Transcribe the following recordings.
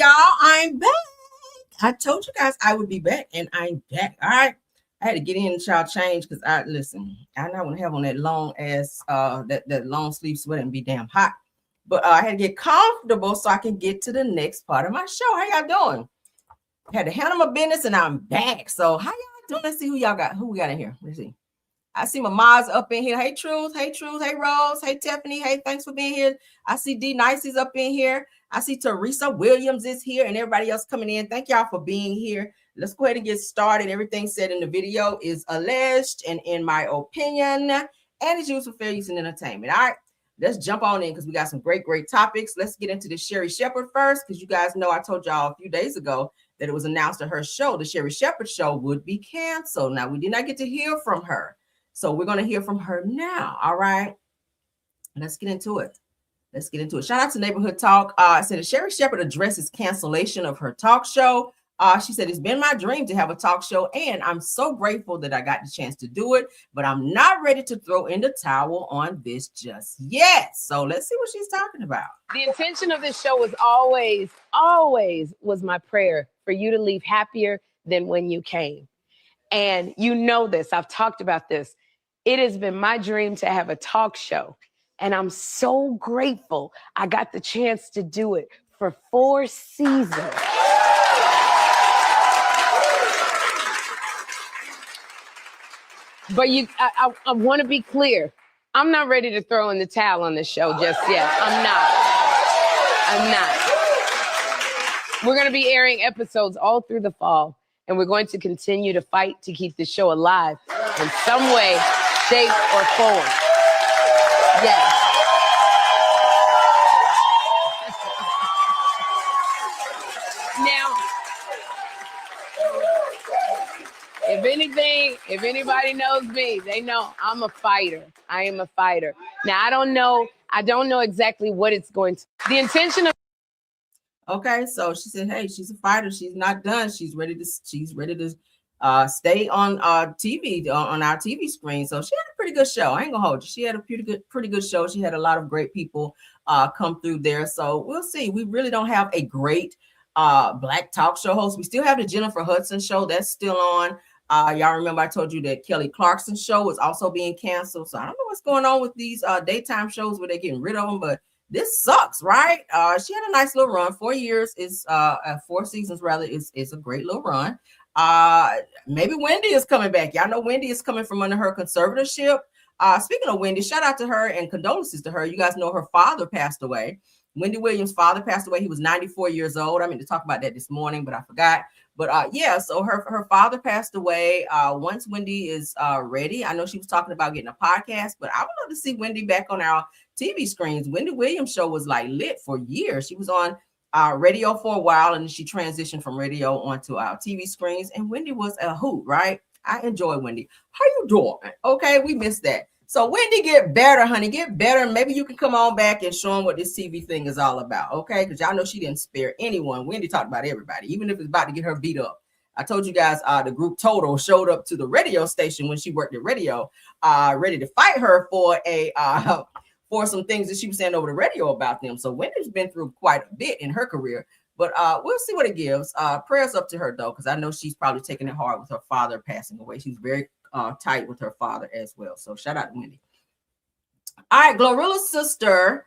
y'all. I'm back. I told you guys I would be back, and I'm back. All right. I had to get in and y'all change because I not want to have on that long ass that long sleeve sweater and be damn hot. But I had to get comfortable so I can get to the next part of my show. How y'all doing? I had to handle my business and I'm back. So how y'all doing? Let's see who we got in here. Let's see. I see my Maz up in here. Hey Truth, hey Rose, hey Tiffany, hey, thanks for being here. I see D Nicey's up in here. I see Teresa Williams is here and everybody else coming in. Thank y'all for being here. Let's go ahead and get started. Everything said in the video is alleged and in my opinion, and is used for fair use and entertainment. All right, let's jump on in because we got some great topics. Let's get into the Sherri Shepherd first because you guys know I told y'all a few days ago that it was announced that her show, the Sherri Shepherd Show, would be canceled. Now, we did not get to hear from her. So we're going to hear from her now. All right. Let's get into it. Shout out to Neighborhood Talk. Said Sherri Shepherd addresses cancellation of her talk show. She said, it's been my dream to have a talk show, and I'm so grateful that I got the chance to do it, but I'm not ready to throw in the towel on this just yet. So let's see what she's talking about. The intention of this show was always was my prayer for you to leave happier than when you came. And you know this, I've talked about this. It has been my dream to have a talk show. And I'm so grateful I got the chance to do it for 4 seasons. But I want to be clear. I'm not ready to throw in the towel on this show just yet. I'm not. We're going to be airing episodes all through the fall. And we're going to continue to fight to keep the show alive in some way, shape, or form. Yes. Now, if anybody knows me, they know I'm a fighter. I am a fighter. Now, I don't know exactly what it's going to. The intention of. Okay, so she said, hey, she's a fighter. She's not done. She's ready to stay on TV, on our TV screen. So she had a pretty good show. I ain't gonna hold you. She had a pretty good show. She had a lot of great people come through there. So we'll see. We really don't have a great black talk show host. We still have the Jennifer Hudson show. That's still on. Y'all remember I told you that Kelly Clarkson's show is also being canceled. So I don't know what's going on with these daytime shows where they're getting rid of them, but this sucks, right? She had a nice little run. 4 years is 4 seasons rather is a great little run. Maybe Wendy is coming back. Y'all know Wendy is coming from under her conservatorship. Speaking of Wendy, shout out to her and condolences to her. You guys know her father passed away. Wendy Williams' father passed away. He was 94 years old. I meant to talk about that this morning, but I forgot. But yeah, so her father passed away. Once Wendy is ready, I know she was talking about getting a podcast, but I would love to see Wendy back on our TV screens. Wendy Williams' show was like lit for years. She was on radio for a while, and she transitioned from radio onto our TV screens. And Wendy was a hoot, right? I enjoy Wendy. How you doing? Okay, we missed that. So Wendy, get better, honey. Get better. Maybe you can come on back and show them what this TV thing is all about, okay? Because y'all know she didn't spare anyone. Wendy talked about everybody, even if it's about to get her beat up. I told you guys the group Total showed up to the radio station when she worked at radio, ready to fight her for for some things that she was saying over the radio about them. So Wendy's been through quite a bit in her career, but we'll see what it gives. Prayers up to her, though, because I know she's probably taking it hard with her father passing away. She's very tight with her father as well. So shout out to Wendy. All right, Glorilla's sister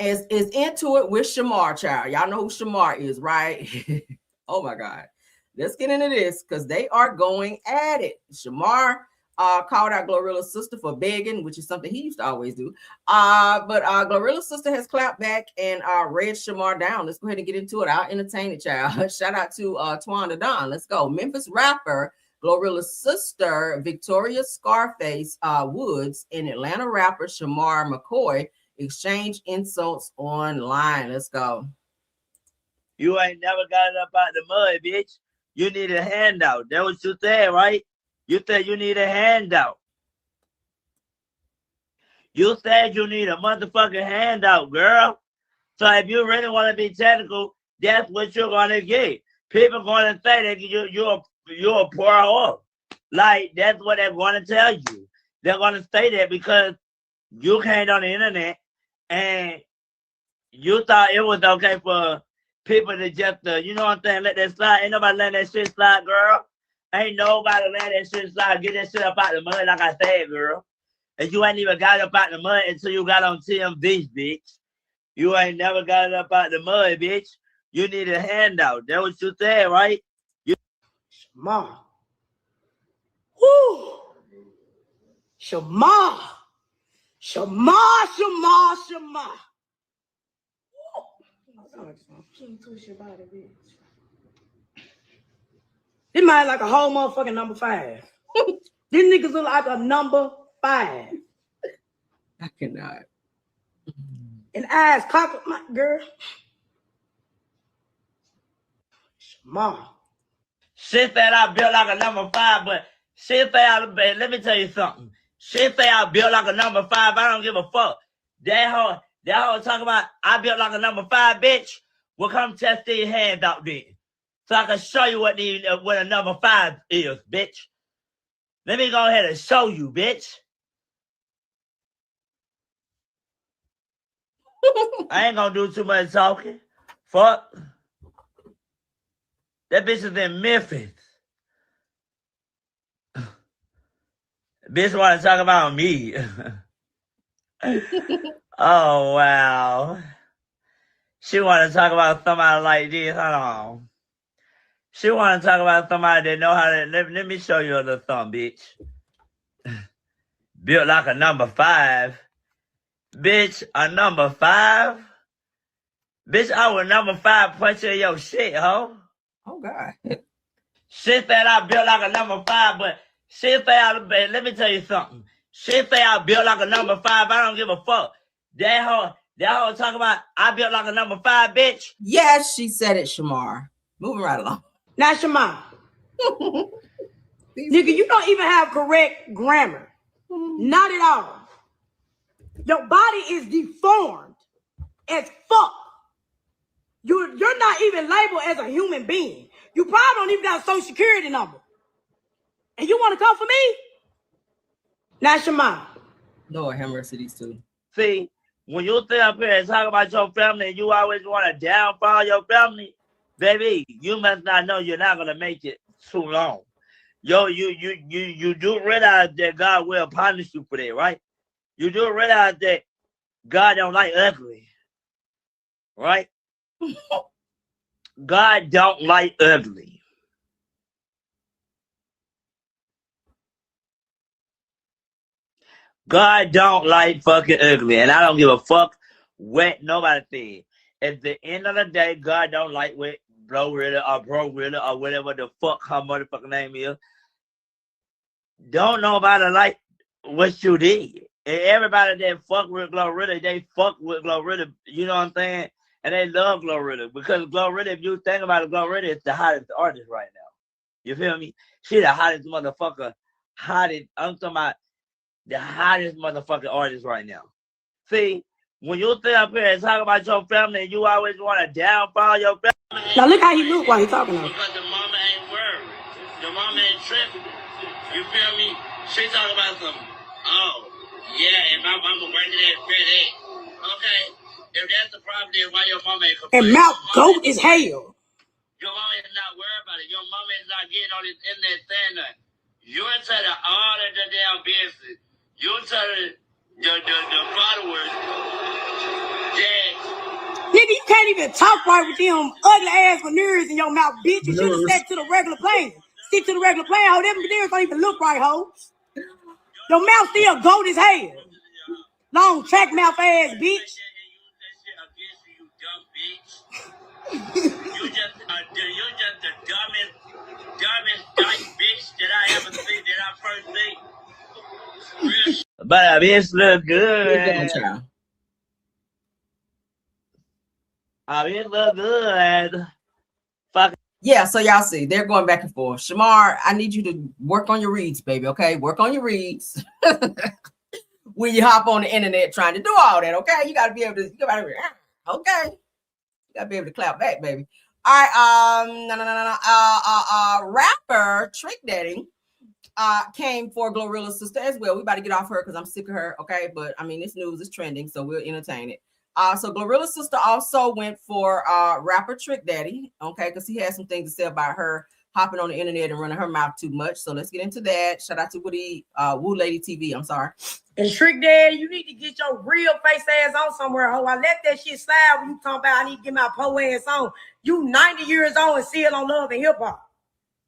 is into it with Shamar, child. Y'all know who Shamar is, right? Oh my God. Let's get into this because they are going at it. Shamar called out Glorilla's sister for begging, which is something he used to always do. But Glorilla's sister has clapped back and read Shamar down. Let's go ahead and get into it. I'll entertain it, child. Shout out to Twan Don. Let's go. Memphis rapper Glorilla's sister, Victoria Scarface Woods, and Atlanta rapper Shamar McCoy exchange insults online. Let's go. You ain't never got it up out the mud, bitch. You need a handout. That's what you said, right? You said you need a handout. You said you need a motherfucking handout, girl. So if you really want to be technical, that's what you're going to get. People going to say that you're a poor whore. Like, that's what they're going to tell you. They're going to say that because you came on the internet and you thought it was okay for people that just, you know what I'm saying, let that slide. Ain't nobody letting that shit slide, girl. Ain't nobody letting that shit slide. Get that shit up out the mud, like I said, girl. And you ain't even got up out the mud until you got on TMV, bitch. You ain't never got it up out the mud, bitch. You need a handout. That's what you said, right? Shamar. Woo! Shamar. Shamar, Shamar, Shamar. This man like a whole motherfucking number 5. These niggas look like a number 5. I cannot. And eyes cocked, my girl. Shamar. Shit that I built like a number 5, but shit that let me tell you something. Shit that I built like a number 5, I don't give a fuck. That hoe talking about I built like a number 5, bitch. Well, come test your hands out then. So I can show you what a number 5 is, bitch. Let me go ahead and show you, bitch. I ain't gonna do too much talking. Fuck. That bitch is in Memphis. Bitch want to talk about me. Oh, wow. She want to talk about somebody like this. Hold on. She want to talk about somebody that know how to... Let me show you a little something, bitch. Built like a number 5. Bitch, a number 5? Bitch, I was number 5 punching your shit, ho. Oh, God. Shit that I built like a number 5, but shit that let me tell you something. Shit that I built like a number 5, I don't give a fuck. That hoe talking about I built like a number 5, bitch. Yes, she said it, Shamar. Moving right along. Now, Shamar. Nigga, you don't even have correct grammar. Not at all. Your body is deformed as fuck. You're not even labeled as a human being. You probably don't even got a social security number. And you want to come for me? Now, Shamar. Lord have mercy, these two. See, when you sit up here and talk about your family and you always want to downfall your family, baby, you must not know you're not gonna make it too long. Yo, you do realize that God will punish you for that, right? You do realize that God don't like ugly, right? God don't like ugly. God don't like fucking ugly, and I don't give a fuck what nobody said. At the end of the day, God don't like what Glorilla or Brorilla or whatever the fuck her motherfucking name is. Don't nobody like what you did. And everybody that fuck with Glorilla, they fuck with Glorilla, you know what I'm saying? And they love Glorilla because Glorilla, if you think about it, Glorilla is the hottest artist right now. You feel me? She the hottest motherfucker. I'm talking about the hottest motherfucking artist right now. See, when you sit up here and talk about your family and you always want to downfall your family. Now look how he look while he talking to him. Because the mama ain't worried. The mama ain't tripping. You feel me? She talking about some, oh, yeah, if I'm going to bring to that fed egg. Okay, if that's the problem, then why your mama ain't complaining? And mouth goat is hell. Your mama is not worried about it. Your mama is not getting on this internet saying nothing. You're into all of the damn business. You tell the followers that nigga, you can't even talk right with them ugly ass veneers in your mouth, bitch. You should have stuck to the regular plane. Stick to the regular plane, ho. Them veneers don't even look right, ho. Your mouth still goat as hell. Long track mouth ass, bitch. You just the dumbest dyke bitch that I ever seen, that I first seen. But a bitch look good. A bitch look good. Fuck. Yeah, so y'all see, they're going back and forth. Shamar, I need you to work on your reads, baby, okay? Work on your reads. When you hop on the internet trying to do all that, okay? You got to be able to, okay? You got to be able to clap back, baby. All right, rapper Trick Daddy came for Glorilla's sister as well. We about to get off her because I'm sick of her, okay? But I mean, this news is trending, so we'll entertain it. So Glorilla's sister also went for rapper Trick Daddy, okay, because he had some things to say about her hopping on the internet and running her mouth too much. So let's get into that. Shout out to Woo Lady TV. I'm sorry. And Trick Daddy, you need to get your real face ass on somewhere, ho. I let that shit slide when you talking about I need to get my po ass on. You 90 years old and still on Love and Hip Hop.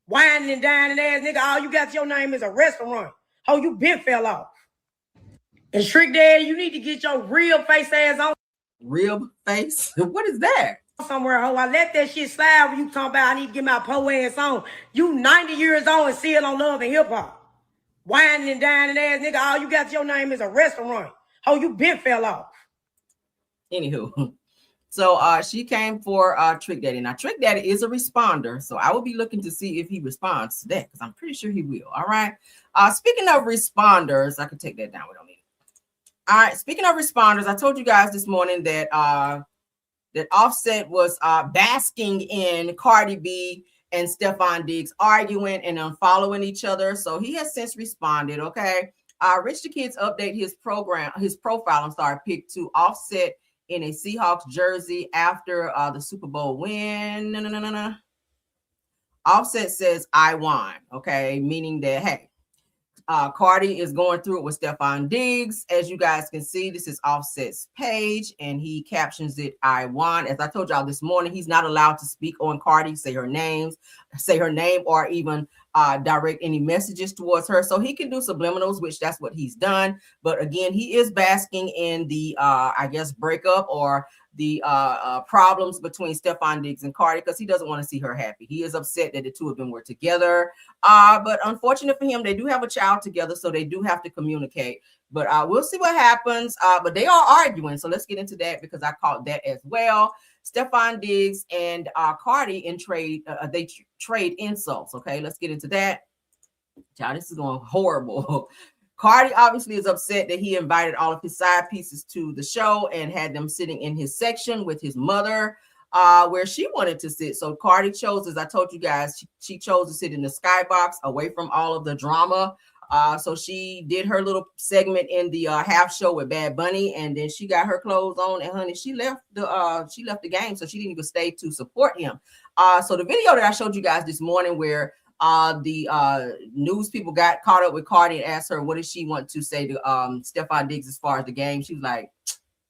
Whining and dining ass nigga, all you got your name is a restaurant. Ho, you been fell off. And Trick Daddy, you need to get your real face ass on. Real face? What is that? Somewhere, ho. I let that shit slide when you talking about I need to get my po ass on. You 90 years old and still on Love and Hip Hop. Whining and dining ass nigga, all you got your name is a restaurant. Ho, you been fell off. Anywho, so she came for Trick Daddy. Now, Trick Daddy is a responder, so I will be looking to see if he responds to that because I'm pretty sure he will. All right. Speaking of responders, I can take that down. We don't need it. All right. Speaking of responders, I told you guys this morning that that Offset was basking in Cardi B and Stefon Diggs arguing and unfollowing each other. So he has since responded. Okay. Rich the Kids update his profile, pic to Offset in a Seahawks jersey after the Super Bowl win. No. Offset says, I won. Okay. Meaning that, hey, Cardi is going through it with Stefon Diggs. As you guys can see, this is Offset's page, and he captions it, I won. As I told y'all this morning, he's not allowed to speak on Cardi, say her name, or even direct any messages towards her. So he can do subliminals, which that's what he's done. But again, he is basking in the, I guess, breakup or the problems between Stefon Diggs and Cardi because he doesn't want to see her happy. He is upset that the two of them were together. But unfortunate for him, they do have a child together, so they do have to communicate. But we'll see what happens. But they are arguing, so let's get into that because I caught that as well. Stefon Diggs and Cardi in trade, they trade insults. Okay, let's get into that. Child, this is going horrible. Cardi obviously is upset that he invited all of his side pieces to the show and had them sitting in his section with his mother, where she wanted to sit. So Cardi chose, as I told you guys, she chose to sit in the skybox away from all of the drama. So she did her little segment in the half show with Bad Bunny, and then she got her clothes on, and honey, she left the game, so she didn't even stay to support him. So the video that I showed you guys this morning where the news people got caught up with Cardi and asked her what does she want to say to Stefon Diggs as far as the game. She was like,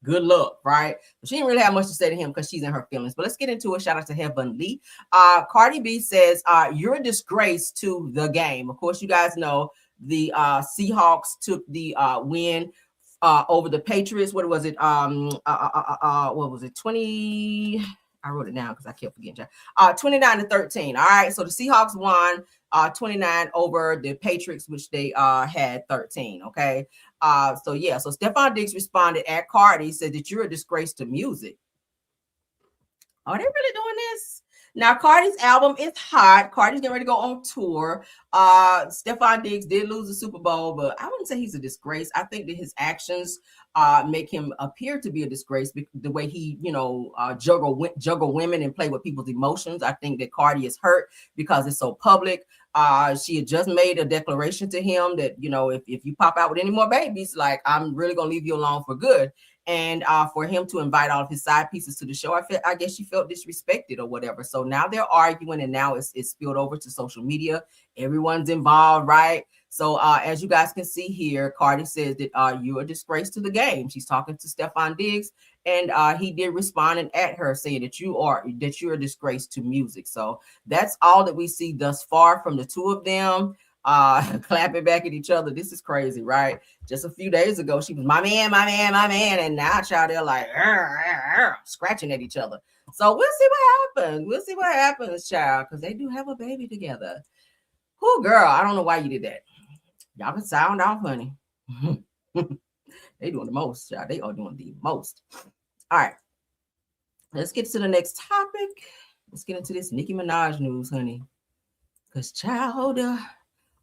good luck, right? But she didn't really have much to say to him because she's in her feelings. But let's get into it. Shout out to Heaven Lee. Cardi B says, you're a disgrace to the game. Of course, you guys know the Seahawks took the win over the Patriots. What was it? What was it? 20. I wrote it down because I kept forgetting. 29-13. All right. So the Seahawks won 29 over the Patriots, which they had 13. Okay. So yeah. So Stefon Diggs responded at Cardi, said that you're a disgrace to music. Are they really doing this? Now, Cardi's album is hot. Cardi's getting ready to go on tour. Stefon Diggs did lose the Super Bowl, but I wouldn't say he's a disgrace. I think that his actions make him appear to be a disgrace. The way he, juggle women and play with people's emotions. I think that Cardi is hurt because it's so public. She had just made a declaration to him that, if you pop out with any more babies, like I'm really going to leave you alone for good. And for him to invite all of his side pieces to the show, I guess she felt disrespected or whatever. So now they're arguing, and now it's spilled over to social media. Everyone's involved, right? So as you guys can see here, Cardi says that you're a disgrace to the game. She's talking to Stefon Diggs, and he did respond at her saying that you're a disgrace to music. So that's all that we see thus far from the two of them. Clapping back at each other. This is crazy, right? Just a few days ago, she was my man, and now child, they're like scratching at each other. So we'll see what happens. Child, because they do have a baby together. Who, girl? I don't know why you did that. Y'all can sound off, honey. They doing the most, child. They are doing the most. All right, let's get to the next topic. Let's get into this Nicki Minaj news, honey. Because child.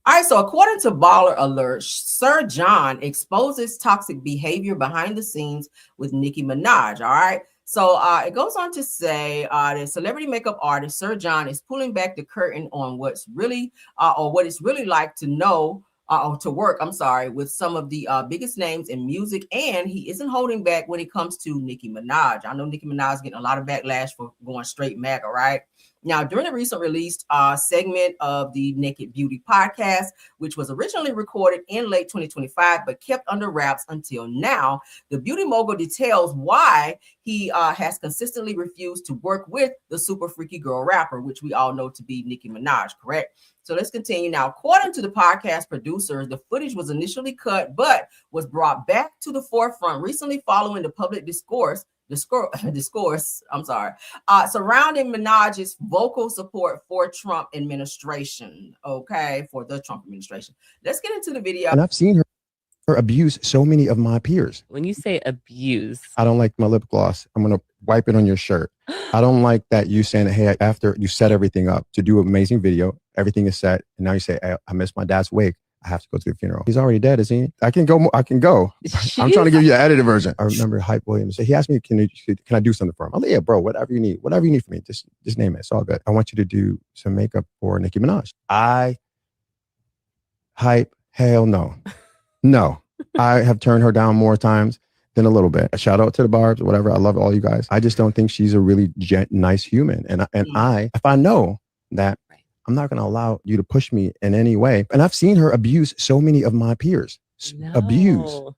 All right, so according to Baller Alert, Sir John exposes toxic behavior behind the scenes with Nicki Minaj. All right, so it goes on to say the celebrity makeup artist Sir John is pulling back the curtain on what's really or what it's really like to know to work, I'm sorry, with some of the biggest names in music, and he isn't holding back when it comes to Nicki Minaj. I know Nicki Minaj is getting a lot of backlash for going straight MAGA, right? Now, during the recent released segment of the Naked Beauty podcast, which was originally recorded in late 2025 but kept under wraps until now, the beauty mogul details why he has consistently refused to work with the super freaky girl rapper, which we all know to be Nicki Minaj, correct? So let's continue now. According to the podcast producers, the footage was initially cut but was brought back to the forefront recently following the public discourse surrounding Minaj's vocal support for Trump administration. Okay, for the Trump administration. Let's get into the video. And I've seen her abuse so many of my peers. When you say abuse, I don't like my lip gloss. I'm going to wipe it on your shirt. I don't like that you saying, hey, after you set everything up to do an amazing video, everything is set. And now you say, I missed my dad's wake. I have to go to the funeral. He's already dead, isn't he? I can go. I'm trying to give you an edited version. I remember Hype Williams. He asked me, can I do something for him? I'm like, yeah, bro, whatever you need from me. Just name it. It's all good. I want you to do some makeup for Nicki Minaj. Hell no. No. I have turned her down more times than a little bit. A shout out to the Barbs, whatever. I love all you guys. I just don't think she's a really nice human. And if I know that, I'm not going to allow you to push me in any way. And I've seen her abuse so many of my peers. No.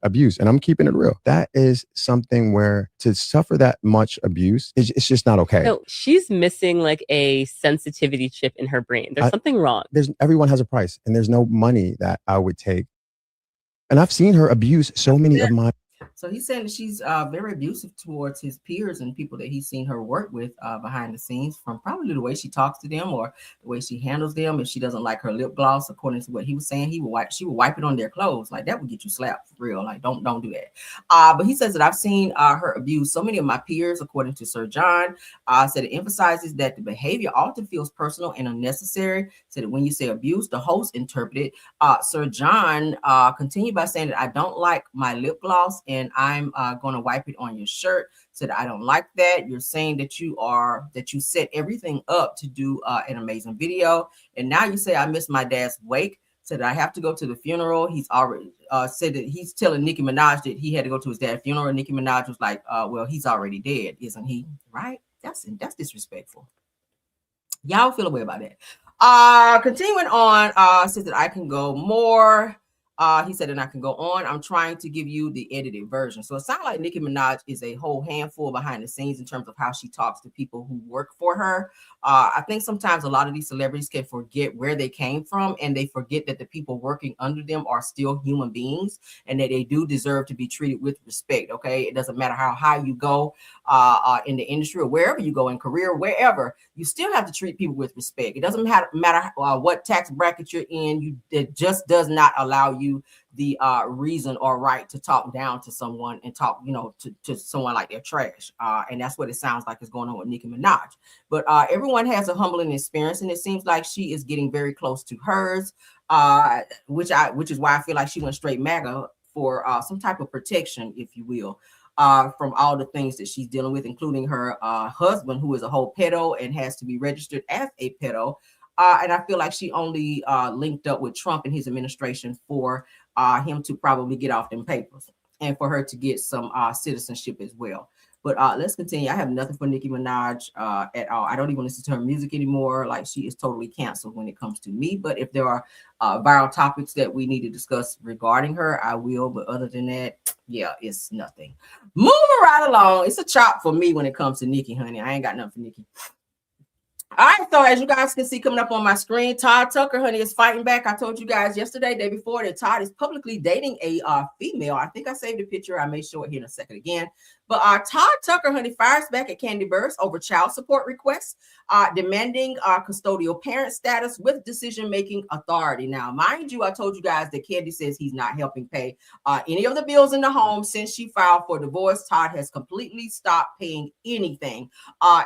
Abuse. And I'm keeping it real. That is something where to suffer that much abuse, it's just not okay. So she's missing like a sensitivity chip in her brain. There's something wrong. Everyone has a price, and there's no money that I would take. And I've seen her abuse so many of my. So he's saying that she's very abusive towards his peers and people that he's seen her work with behind the scenes, from probably the way she talks to them or the way she handles them. If she doesn't like her lip gloss, according to what he was saying, she would wipe it on their clothes. Like, that would get you slapped for real. Like, don't do that. But he says that I've seen her abuse so many of my peers, according to Sir John. Said it emphasizes that the behavior often feels personal and unnecessary. Said that when you say abuse, the host interpreted. Sir John continued by saying that I don't like my lip gloss and I'm going to wipe it on your shirt. Said I don't like that. You're saying that you set everything up to do an amazing video, and now you say I missed my dad's wake. Said I have to go to the funeral. He's already said that he's telling Nicki Minaj that he had to go to his dad's funeral. Nicki Minaj was like, well, he's already dead, isn't he? Right? That's disrespectful. Y'all feel a way about that. Continuing on, says that I can go more. He said, and I can go on. I'm trying to give you the edited version. So it sounds like Nicki Minaj is a whole handful behind the scenes in terms of how she talks to people who work for her. I think sometimes a lot of these celebrities can forget where they came from, and they forget that the people working under them are still human beings and that they do deserve to be treated with respect. Okay. It doesn't matter how high you go in the industry or wherever you go in career, wherever, you still have to treat people with respect. It doesn't matter what tax bracket you're in. It just does not allow you the reason or right to talk down to someone and talk, to someone like they're trash. And that's what it sounds like is going on with Nicki Minaj. But everyone has a humbling experience, and it seems like she is getting very close to hers, which is why I feel like she went straight MAGA for some type of protection, if you will, from all the things that she's dealing with, including her husband, who is a whole pedo and has to be registered as a pedo. And I feel like she only linked up with Trump and his administration for him to probably get off them papers and for her to get some citizenship as well. But let's continue. I have nothing for Nicki Minaj at all. I don't even listen to her music anymore. Like, she is totally canceled when it comes to me. But if there are viral topics that we need to discuss regarding her, I will. But other than that, yeah, it's nothing. Moving right along. It's a chop for me when it comes to Nicki, honey. I ain't got nothing for Nicki. All right, so as you guys can see coming up on my screen, Todd Tucker, honey, is fighting back. I told you guys yesterday, day before, that Todd is publicly dating a female. I think I saved a picture. I may show it here in a second again. But Todd Tucker, honey, fires back at Kandi Burruss over child support requests, demanding custodial parent status with decision-making authority. Now, mind you, I told you guys that Kandi says he's not helping pay any of the bills in the home. Since she filed for divorce, Todd has completely stopped paying anything.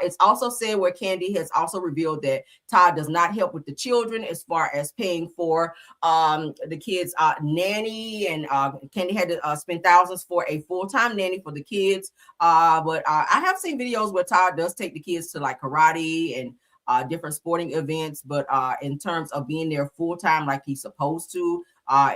It's also said where Kandi has also revealed that Todd does not help with the children as far as paying for the kids' nanny, and Kandi had to spend thousands for a full-time nanny for the kids. But I have seen videos where Todd does take the kids to like karate and different sporting events, but in terms of being there full time like he's supposed to,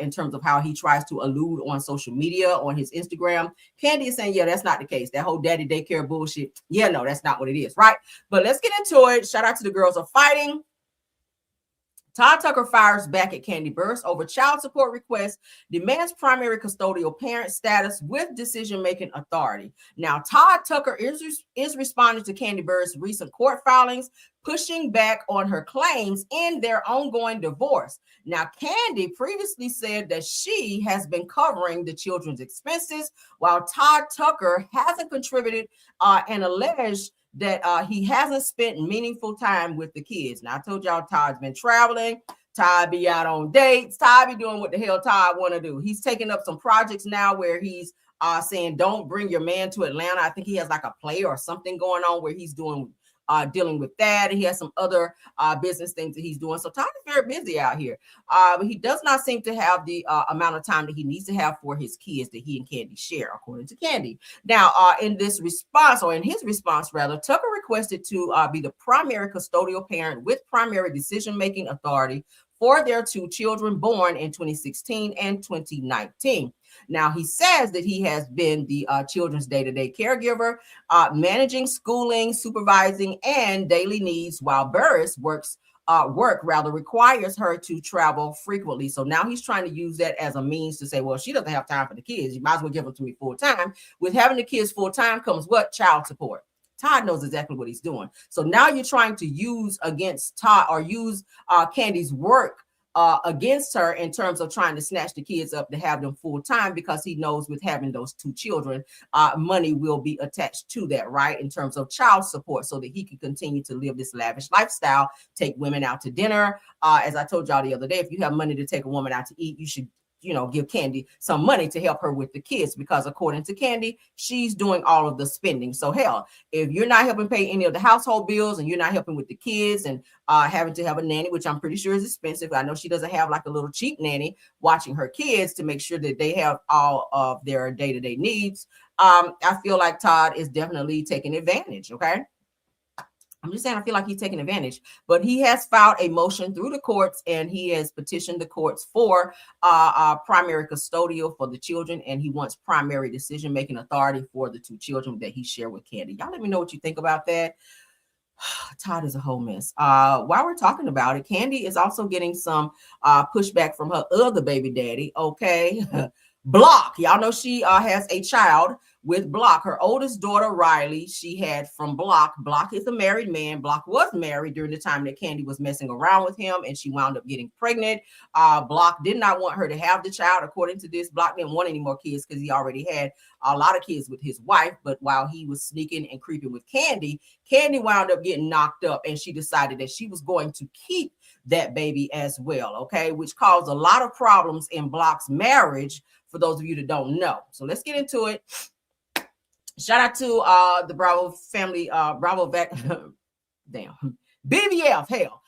in terms of how he tries to allude on social media, on his Instagram. Kandi is saying, yeah, that's not the case. That whole daddy daycare bullshit. Yeah, no, that's not what it is, right? But let's get into it. Shout out to the girls are fighting. Todd Tucker fires back at Kandi Burruss over child support request, demands primary custodial parent status with decision-making authority. Now, Todd Tucker is responding to Kandi Burruss' recent court filings, pushing back on her claims in their ongoing divorce. Now, Kandi previously said that she has been covering the children's expenses, while Todd Tucker hasn't contributed and alleged that he hasn't spent meaningful time with the kids. Now, I told y'all Todd's been traveling. Todd be out on dates. Todd be doing what the hell Todd want to do. He's taking up some projects now where he's saying, don't bring your man to Atlanta. I think he has like a play or something going on where he's doing dealing with that. And he has some other business things that he's doing. So Todd is very busy out here. But he does not seem to have the amount of time that he needs to have for his kids that he and Kandi share, according to Kandi. Now, in his response, rather, Tucker requested to be the primary custodial parent with primary decision-making authority for their two children born in 2016 and 2019. Now, he says that he has been the children's day-to-day caregiver, managing schooling, supervising, and daily needs, while Burruss work requires her to travel frequently. So now he's trying to use that as a means to say, well, she doesn't have time for the kids. You might as well give them to me full time. With having the kids full time comes what? Child support. Todd knows exactly what he's doing. So now you're trying to use against Todd or use Kandi's work against her in terms of trying to snatch the kids up to have them full time, because he knows with having those two children, money will be attached to that, right? In terms of child support, so that he can continue to live this lavish lifestyle, take women out to dinner. As I told y'all the other day, if you have money to take a woman out to eat, you should, give Kandi some money to help her with the kids, because according to Kandi, she's doing all of the spending. So hell, if you're not helping pay any of the household bills and you're not helping with the kids and having to have a nanny, which I'm pretty sure is expensive. I know she doesn't have like a little cheap nanny watching her kids to make sure that they have all of their day-to-day needs. I feel like Todd is definitely taking advantage. Okay. I'm just saying, I feel like he's taking advantage, but he has filed a motion through the courts and he has petitioned the courts for primary custodial for the children. And he wants primary decision-making authority for the two children that he shared with Kandi. Y'all let me know what you think about that. Todd is a whole mess. While we're talking about it, Kandi is also getting some pushback from her other baby daddy. Okay. Block. Y'all know she has a child with Block. Her oldest daughter, Riley, she had from Block. Block is a married man. Block was married during the time that Kandi was messing around with him, and she wound up getting pregnant. Block did not want her to have the child. According to this, Block didn't want any more kids because he already had a lot of kids with his wife. But while he was sneaking and creeping with Kandi, Kandi wound up getting knocked up, and she decided that she was going to keep that baby as well, okay, which caused a lot of problems in Block's marriage, for those of you that don't know. So let's get into it. Shout out to the Bravo family, Bravo back, damn, BBF, hell.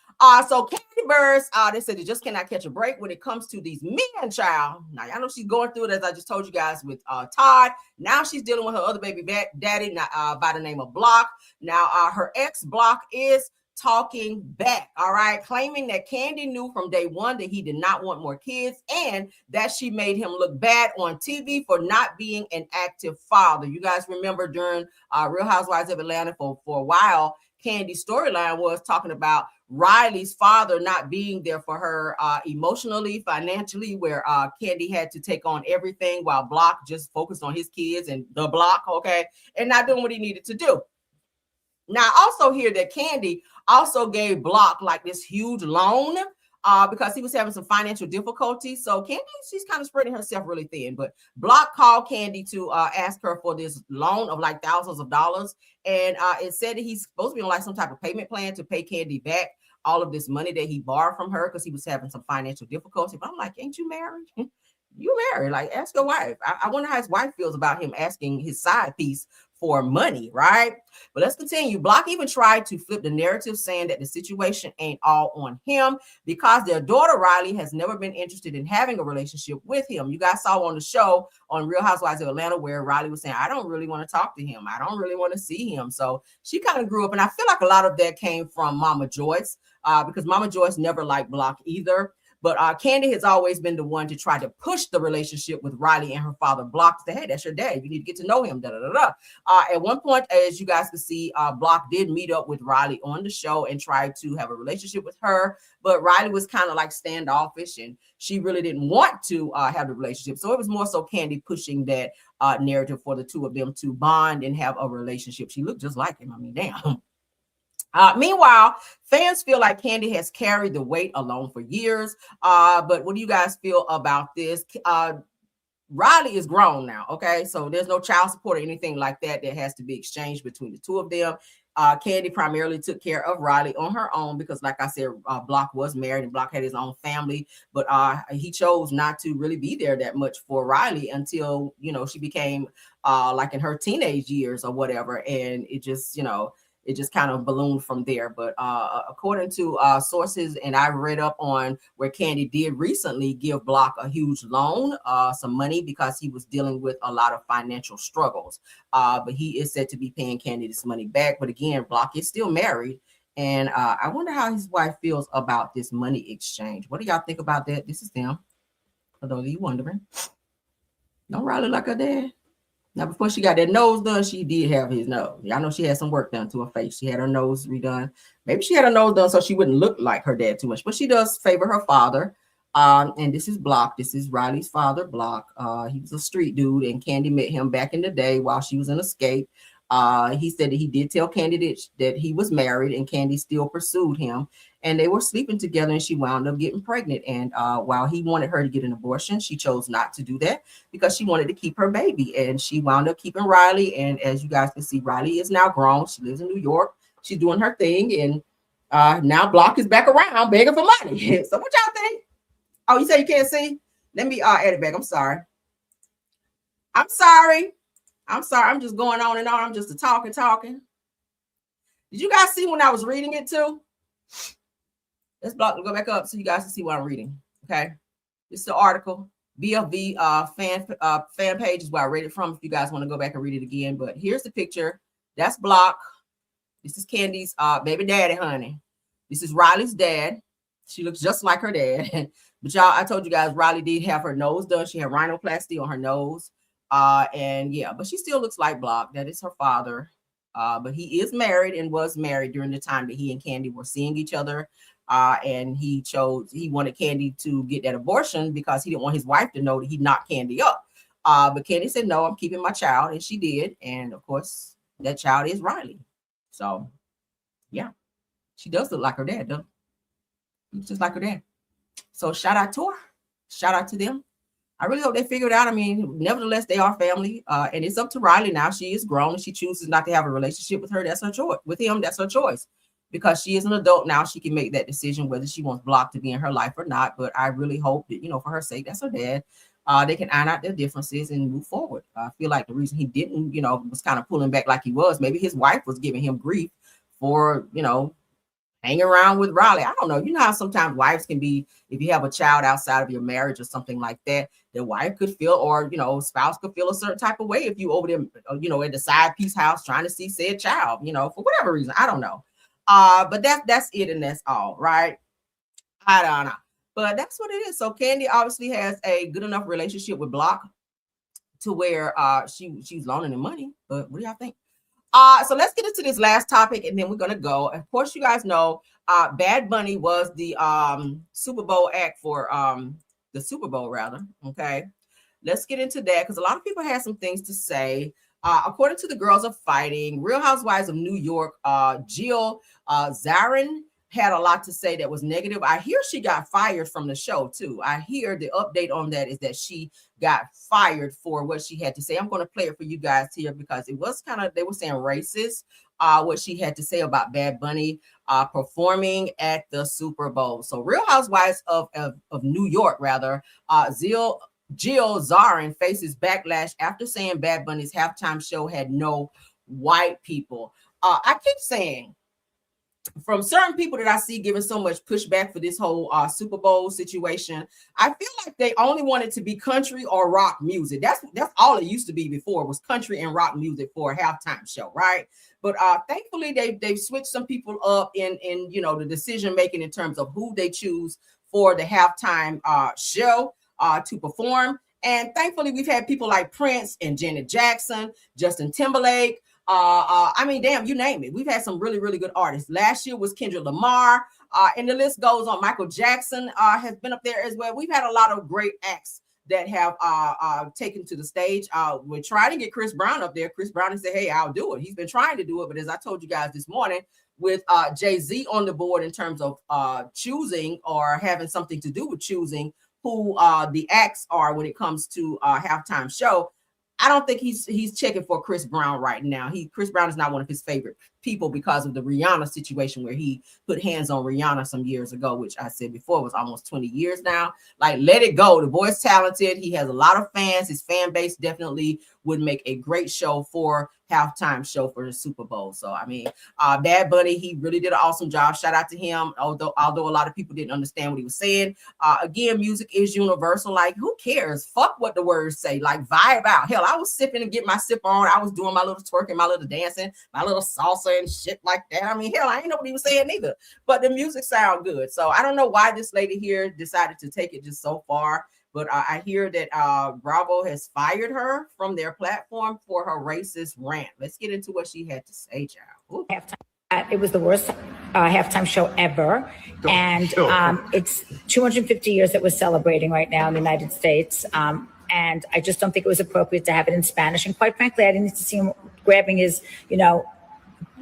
So Kandi Burruss, they said they just cannot catch a break when it comes to these men, child. Now, I know she's going through it, as I just told you guys, with Todd. Now she's dealing with her other baby daddy by the name of Block. Now, her ex Block is talking back, all right, claiming that Kandi knew from day one that he did not want more kids and that she made him look bad on TV for not being an active father. You guys remember during Real Housewives of Atlanta for a while, Kandi's storyline was talking about Riley's father not being there for her emotionally, financially, where Kandi had to take on everything while Block just focused on his kids and the Block, okay, and not doing what he needed to do. Now, I also hear that Kandi also gave Block like this huge loan because he was having some financial difficulties. So Kandi, she's kind of spreading herself really thin. But Block called Kandi to ask her for this loan of like thousands of dollars. And it said that he's supposed to be on like some type of payment plan to pay Kandi back all of this money that he borrowed from her because he was having some financial difficulty. But I'm like, ain't you married? You married? Like, ask your wife. I wonder how his wife feels about him asking his side piece for money, right? But let's continue. Block even tried to flip the narrative, saying that the situation ain't all on him because their daughter Riley has never been interested in having a relationship with him. You guys saw on the show on Real Housewives of Atlanta where Riley was saying, I don't really want to talk to him. I don't really want to see him. So she kind of grew up, and I feel like a lot of that came from Mama Joyce because Mama Joyce never liked Block either. But Kandi has always been the one to try to push the relationship with Riley and her father Block. Say, hey, that's your dad. You need to get to know him. At one point, as you guys can see, Block did meet up with Riley on the show and tried to have a relationship with her. But Riley was kind of like standoffish, and she really didn't want to have the relationship. So it was more so Kandi pushing that narrative for the two of them to bond and have a relationship. She looked just like him. I mean, damn. Meanwhile, fans feel like Kandi has carried the weight alone for years. But what do you guys feel about this? Riley is grown now, okay? So there's no child support or anything like that that has to be exchanged between the two of them. Kandi primarily took care of Riley on her own because, like I said, Block was married and Block had his own family, but he chose not to really be there that much for Riley until, you know, she became like in her teenage years or whatever. And it just, you know, it just kind of ballooned from there. But according to sources, and I read up on where Kandi did recently give Block a huge loan, some money, because he was dealing with a lot of financial struggles. But he is said to be paying Kandi this money back. But again, Block is still married. And I wonder how his wife feels about this money exchange. What do y'all think about that? This is them. For those of you wondering. Don't Riley like her dad? Now, before she got that nose done, she did have his nose. Y'all know she had some work done to her face. She had her nose redone. Maybe she had her nose done so she wouldn't look like her dad too much. But she does favor her father. And this is Block. This is Riley's father, Block. He was a street dude, and Kandi met him back in the day while she was in Escape. He said that he did tell Kandi that he was married, and Kandi still pursued him. And they were sleeping together, and she wound up getting pregnant. And while he wanted her to get an abortion, she chose not to do that because she wanted to keep her baby. And she wound up keeping Riley. And as you guys can see, Riley is now grown. She lives in New York. She's doing her thing. And now Block is back around begging for money. So what y'all think? Oh, you say you can't see? Let me add it back. I'm sorry. I'm just going on and on. I'm just talking. Did you guys see when I was reading it too? Let's go back up so you guys can see what I'm reading. Okay. This is the article. BFV fan page is where I read it from if you guys want to go back and read it again. But here's the picture. That's Block. This is Kandi's baby daddy, honey. This is Riley's dad. She looks just like her dad. But y'all, I told you guys, Riley did have her nose done. She had rhinoplasty on her nose. And yeah, but she still looks like Block. That is her father. But he is married and was married during the time that he and Kandi were seeing each other. And he wanted Kandi to get that abortion because he didn't want his wife to know that he knocked Kandi up. But Kandi said, no, I'm keeping my child. And she did. And of course, that child is Riley. So yeah, she does look like her dad, though. Looks just like her dad. So shout out to her. Shout out to them. I really hope they figure it out. I mean, nevertheless, they are family. And it's up to Riley now. She is grown. And she chooses not to have a relationship with her. That's her choice. With him, that's her choice. Because she is an adult now, she can make that decision whether she wants Block to be in her life or not. But I really hope that, you know, for her sake, that's her dad. They can iron out their differences and move forward. I feel like the reason he didn't, you know, was kind of pulling back like he was. Maybe his wife was giving him grief for, you know, hanging around with Riley. I don't know. You know how sometimes wives can be, if you have a child outside of your marriage or something like that, the wife could feel, or, you know, spouse could feel a certain type of way if you over them, you know, at the side piece house trying to see said child, you know, for whatever reason. I don't know. But that's it, and that's all, right? I don't know. But that's what it is. So Kandi obviously has a good enough relationship with Block to where she's loaning him money. But what do y'all think? So let's get into this last topic, and then we're gonna go. Of course, you guys know Bad Bunny was the Super Bowl act for the Super Bowl, rather. Okay, let's get into that because a lot of people had some things to say. According to the Girls Are Fighting, Real Housewives of New York, Jill Zarin had a lot to say that was negative. I hear she got fired from the show too. I hear the update on that is that she got fired for what she had to say. I'm going to play it for you guys here because it was kind of, they were saying racist, what she had to say about Bad Bunny performing at the Super Bowl. So Real Housewives of New York, rather, Jill Zarin faces backlash after saying Bad Bunny's halftime show had no white people. I keep saying, from certain people that I see giving so much pushback for this whole Super Bowl situation, I feel like they only wanted to be country or rock music. That's all it used to be before, was country and rock music for a halftime show, right? But thankfully they've switched some people up in you know, the decision making in terms of who they choose for the halftime show to perform. And thankfully, we've had people like Prince and Janet Jackson, Justin Timberlake. I mean, damn, you name it. We've had some really, really good artists. Last year was Kendrick Lamar, and the list goes on. Michael Jackson has been up there as well. We've had a lot of great acts that have taken to the stage. We're trying to get Chris Brown up there. Chris Brown said, hey, I'll do it. He's been trying to do it. But as I told you guys this morning, with Jay-Z on the board in terms of choosing or having something to do with choosing who the acts are when it comes to halftime show, I don't think he's checking for Chris Brown right now. Chris Brown is not one of his favorite people because of the Rihanna situation where he put hands on Rihanna some years ago, which I said before was almost 20 years now. Like, let it go. The boy's talented. He has a lot of fans. His fan base definitely would make a great show for halftime show for the Super Bowl. So, I mean, Bad Bunny, he really did an awesome job. Shout out to him, although a lot of people didn't understand what he was saying. Again, music is universal. Like, who cares? Fuck what the words say. Like, vibe out. Hell, I was sipping and get my sip on. I was doing my little twerking, my little dancing, my little salsa and shit like that. I mean, hell, I ain't know what he was saying either. But the music sound good. So I don't know why this lady here decided to take it just so far. But I hear that Bravo has fired her from their platform for her racist rant. Let's get into what she had to say, child. It was the worst halftime show ever. And it's 250 years that we're celebrating right now in the United States. And I just don't think it was appropriate to have it in Spanish. And quite frankly, I didn't need to see him grabbing his,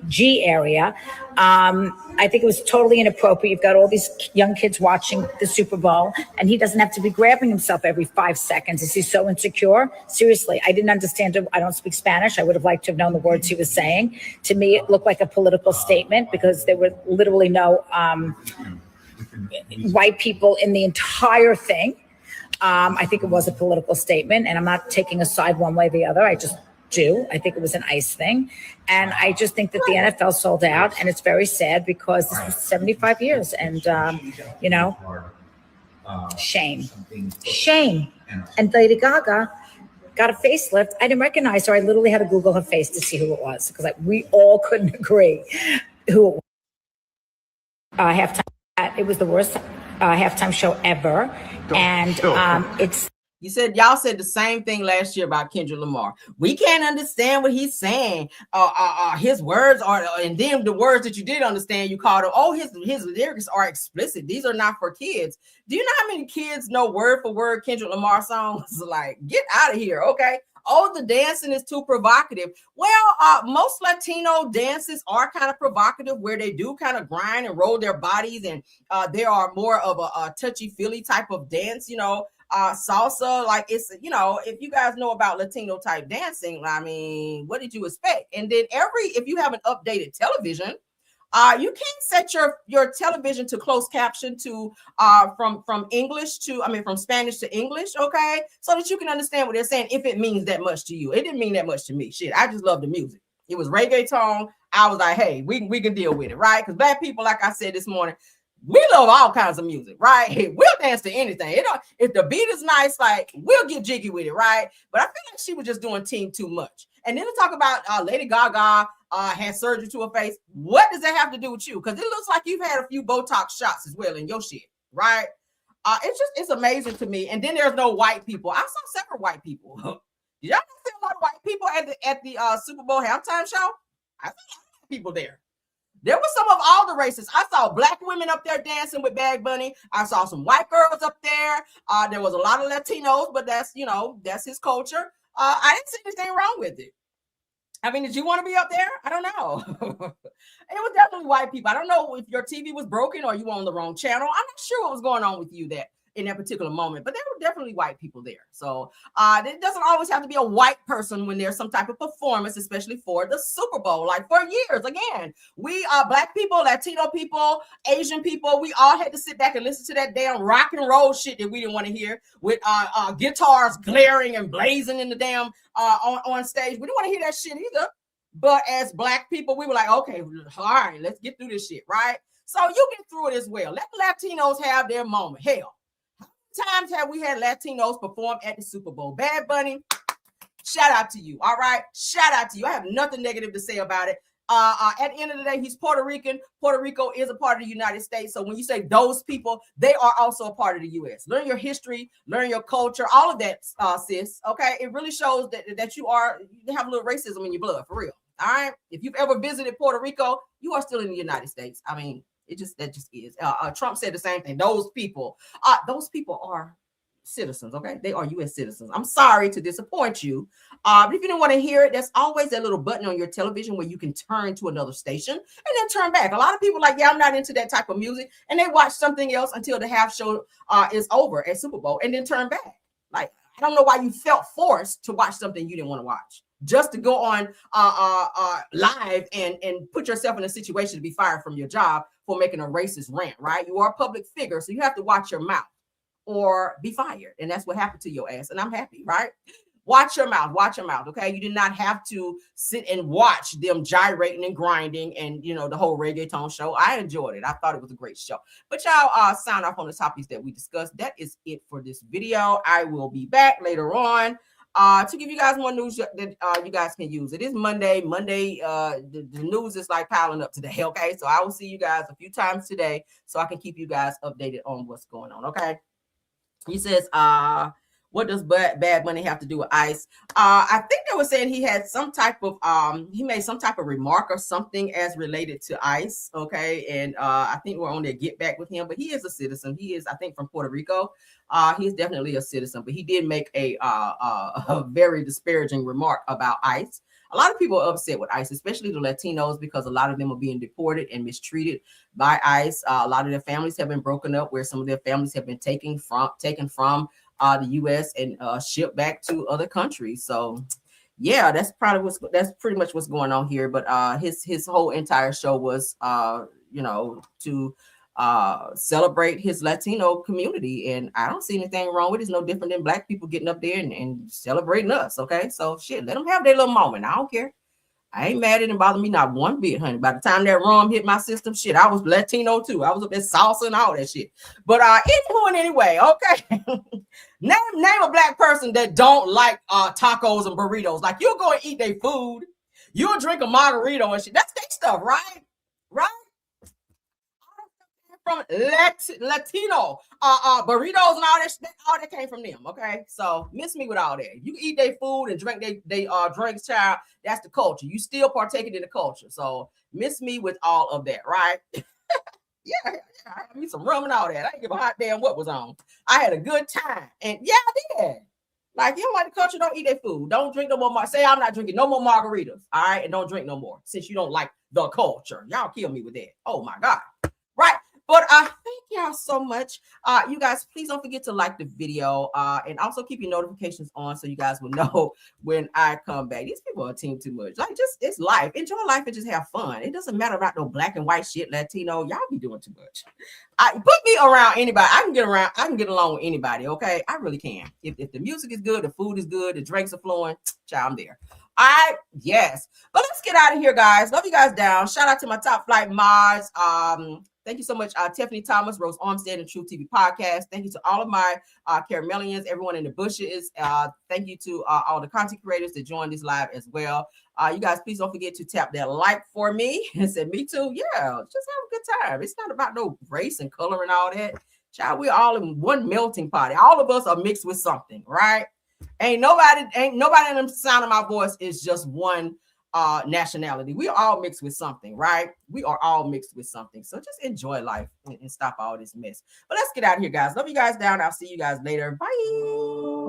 G area. I think it was totally inappropriate. You've got all these young kids watching the Super Bowl, and he doesn't have to be grabbing himself every 5 seconds. Is he so insecure? Seriously, I didn't understand it. I don't speak Spanish. I would have liked to have known the words he was saying. To me, it looked like a political statement because there were literally no white people in the entire thing. I think it was a political statement, and I'm not taking a side one way or the other. I just do. I think it was an ICE thing. And I just think that the NFL sold out, and it's very sad because this was 75 years. And, shame. And Lady Gaga got a facelift. I didn't recognize her. I literally had to Google her face to see who it was because we all couldn't agree who it was. Halftime. It was the worst halftime show ever. And y'all said the same thing last year about Kendrick Lamar. We can't understand what he's saying. His words are, and then the words that you did understand, you called them, his lyrics are explicit. These are not for kids. Do you know how many kids know word for word Kendrick Lamar songs? Like, get out of here, okay? Oh, the dancing is too provocative. Well, most Latino dances are kind of provocative where they do kind of grind and roll their bodies, and they are more of a touchy-feely type of dance, salsa, like it's, if you guys know about Latino type dancing, I mean, what did you expect? And then if you have an updated television, you can set your television to closed caption to from Spanish to English, okay, so that you can understand what they're saying if it means that much to you. It didn't mean that much to me. Shit, I just love the music. It was reggaeton. I was like, hey, we can deal with it, right? Because black people, like I said this morning, we love all kinds of music, right? We'll dance to anything. If the beat is nice, like, we'll get jiggy with it, right? But I feel like she was just doing team too much. And then to talk about Lady Gaga had surgery to her face. What does that have to do with you? Because it looks like you've had a few Botox shots as well in your shit, right? It's amazing to me. And then there's no white people. I saw several white people. Did y'all see a lot of white people at the Super Bowl halftime show? I saw people there. There was some of all the races. I saw black women up there dancing with Bad Bunny. I saw some white girls up there. There was a lot of Latinos, but that's his culture. I didn't see anything wrong with it. I mean, did you want to be up there? I don't know. It was definitely white people. I don't know if your TV was broken or you were on the wrong channel. I'm not sure what was going on with you in that particular moment, but there were definitely white people there. So it doesn't always have to be a white person when there's some type of performance, especially for the Super Bowl. Like, for years, again, we black people, Latino people, Asian people, we all had to sit back and listen to that damn rock and roll shit that we didn't want to hear with guitars glaring and blazing in the damn on stage. We didn't want to hear that shit either. But as black people, we were like, okay, all right, let's get through this shit, right? So you get through it as well. Let the Latinos have their moment. Hell, times have we had Latinos perform at the Super Bowl? Bad Bunny, shout out to you. All right, shout out to you. I have nothing negative to say about it. At the end of the day, he's Puerto Rican. Puerto Rico is a part of the United States. So when you say those people, they are also a part of the U.S. Learn your history, learn your culture, all of that, sis. Okay, it really shows that you have a little racism in your blood, for real. All right. If you've ever visited Puerto Rico, you are still in the United States. I mean, that just is. Trump said the same thing. Those people are citizens, okay? They are U.S. citizens. I'm sorry to disappoint you. But if you didn't want to hear it, there's always that little button on your television where you can turn to another station and then turn back. A lot of people like, yeah, I'm not into that type of music. And they watch something else until the half show is over at Super Bowl and then turn back. Like, I don't know why you felt forced to watch something you didn't want to watch. Just to go on live and put yourself in a situation to be fired from your job for making a racist rant, right? You are a public figure, so you have to watch your mouth or be fired. And that's what happened to your ass. And I'm happy, right? Watch your mouth, okay? You did not have to sit and watch them gyrating and grinding and, the whole reggaeton show. I enjoyed it. I thought it was a great show. But y'all sign off on the topics that we discussed. That is it for this video. I will be back later on to give you guys more news that you guys can use. It is Monday. The news is like piling up today, okay? So I will see you guys a few times today so I can keep you guys updated on what's going on, okay? He says, what does Bad Bunny have to do with ICE? I think they were saying he had some type of, he made some type of remark or something as related to ICE, okay? And I think we're on their get back with him, but he is a citizen. He is, I think, from Puerto Rico. He is definitely a citizen, but he did make a very disparaging remark about ICE. A lot of people are upset with ICE, especially the Latinos, because a lot of them are being deported and mistreated by ICE. A lot of their families have been broken up, where some of their families have been taken from the U.S. and shipped back to other countries. So, yeah, that's pretty much what's going on here. But his whole entire show was, to celebrate his Latino community, and I don't see anything wrong with it. It's no different than black people getting up there and celebrating us. Okay, so shit, let them have their little moment. I don't care. I ain't mad. It didn't bother me not one bit, honey. By the time that rum hit my system, shit, I was Latino too. I was up there salsa and all that shit. But anyway, okay. name a black person that don't like tacos and burritos. Like, you'll go and eat their food, you'll drink a margarita and shit. That's their stuff, right? Right? From Latino burritos and all that came from them. Okay, so miss me with all that. You eat their food and drink they drinks, child. That's the culture. You still partaking in the culture. So miss me with all of that, right? yeah, I had me some rum and all that. I didn't give a hot damn what was on. I had a good time, and yeah, I did. Like, you don't like the culture, don't eat their food. Don't drink no more. Say I'm not drinking no more margaritas, all right, and don't drink no more since you don't like the culture. Y'all kill me with that. Oh my God, right? But thank y'all so much. You guys, please don't forget to like the video and also keep your notifications on so you guys will know when I come back. These people are team too much. Like, just, it's life. Enjoy life and just have fun. It doesn't matter about no black and white shit, Latino. Y'all be doing too much. Put me around anybody. I can get along with anybody, okay? I really can. If the music is good, the food is good, the drinks are flowing, child, I'm there. All right, yes. But let's get out of here, guys. Love you guys down. Shout out to my top flight mods. Thank you so much, Tiffany Thomas, Rose Armstead, and True TV Podcast. Thank you to all of my Caramelians, everyone in the bushes. Thank you to all the content creators that joined this live as well. You guys, please don't forget to tap that like for me and say, me too. Yeah, just have a good time. It's not about no race and color and all that. Child, we're all in one melting pot. All of us are mixed with something, right? Ain't nobody in the sound of my voice is just one nationality. We are all mixed with something, right? We are all mixed with something. So just enjoy life and stop all this mess. But let's get out of here, guys. Love you guys down. I'll see you guys later. Bye.